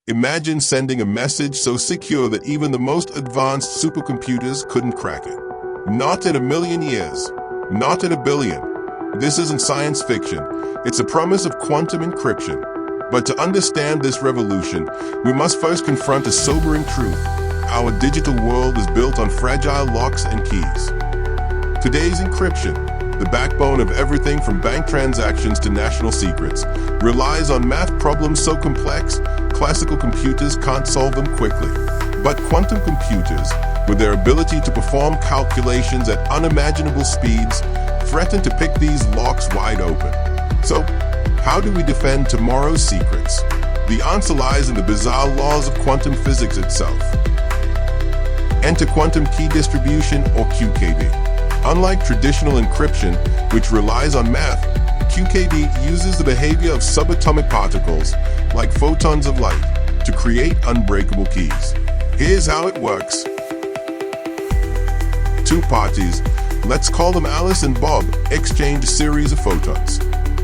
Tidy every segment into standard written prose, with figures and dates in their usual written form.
Imagine sending a message so secure that even the most advanced supercomputers couldn't crack it. Not in a million years. Not in a billion. This isn't science fiction. It's a promise of quantum encryption. But to understand this revolution, we must first confront a sobering truth. Our digital world is built on fragile locks and keys. Today's encryption, the backbone of everything from bank transactions to national secrets, relies on math problems so complex, classical computers can't solve them quickly. But quantum computers, with their ability to perform calculations at unimaginable speeds, threaten to pick these locks wide open. So, how do we defend tomorrow's secrets? The answer lies in the bizarre laws of quantum physics itself. Enter quantum key distribution, or QKD. Unlike traditional encryption, which relies on math, QKD uses the behavior of subatomic particles, like photons of light, to create unbreakable keys. Here's how it works. Two parties, let's call them Alice and Bob, exchange a series of photons.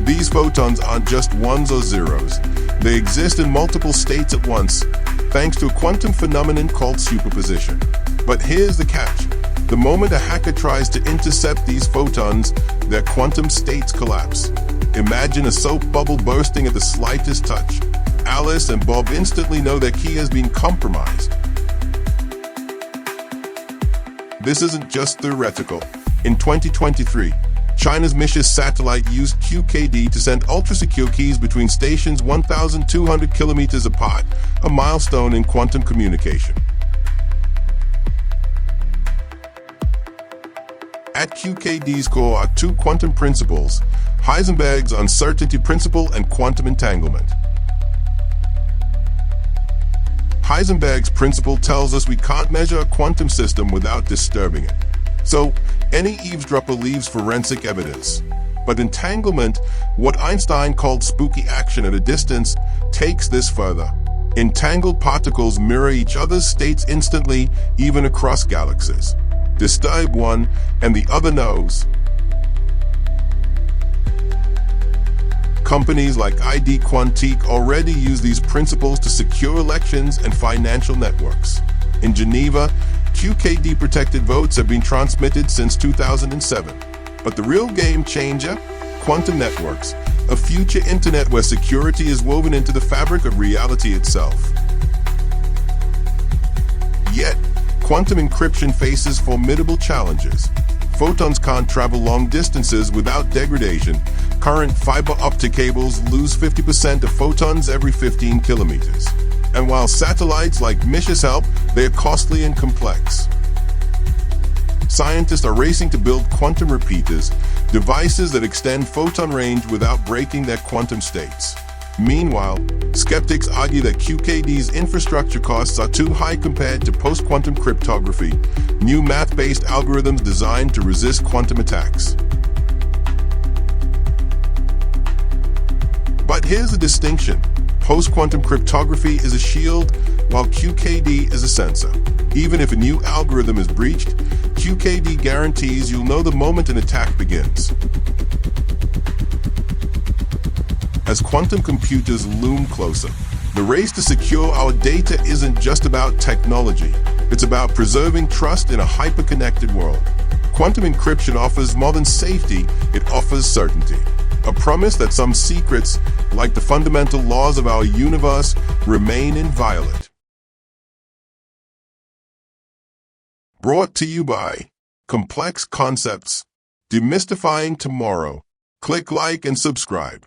These photons aren't just ones or zeros. They exist in multiple states at once, thanks to a quantum phenomenon called superposition. But here's the catch. The moment a hacker tries to intercept these photons, their quantum states collapse. Imagine a soap bubble bursting at the slightest touch. Alice and Bob instantly know their key has been compromised. This isn't just theoretical. In 2023, China's Micius satellite used QKD to send ultra-secure keys between stations 1,200 kilometers apart, a milestone in quantum communication. At QKD's core are two quantum principles, Heisenberg's uncertainty principle and quantum entanglement. Heisenberg's principle tells us we can't measure a quantum system without disturbing it. So, any eavesdropper leaves forensic evidence. But entanglement, what Einstein called spooky action at a distance, takes this further. Entangled particles mirror each other's states instantly, even across galaxies. Disturb one, and the other knows. Companies like ID Quantique already use these principles to secure elections and financial networks. In Geneva, QKD-protected votes have been transmitted since 2007. But the real game changer? Quantum networks, a future internet where security is woven into the fabric of reality itself. Yet, quantum encryption faces formidable challenges. Photons can't travel long distances without degradation. Current fiber optic cables lose 50% of photons every 15 kilometers. And while satellites like Micius help, they are costly and complex. Scientists are racing to build quantum repeaters, devices that extend photon range without breaking their quantum states. Meanwhile, skeptics argue that QKD's infrastructure costs are too high compared to post-quantum cryptography, new math-based algorithms designed to resist quantum attacks. But here's the distinction. Post-quantum cryptography is a shield, while QKD is a sensor. Even if a new algorithm is breached, QKD guarantees you'll know the moment an attack begins. As quantum computers loom closer, the race to secure our data isn't just about technology. It's about preserving trust in a hyper-connected world. Quantum encryption offers more than safety, it offers certainty. A promise that some secrets, like the fundamental laws of our universe, remain inviolate. Brought to you by Complex Concepts, Demystifying Tomorrow. Click like and subscribe.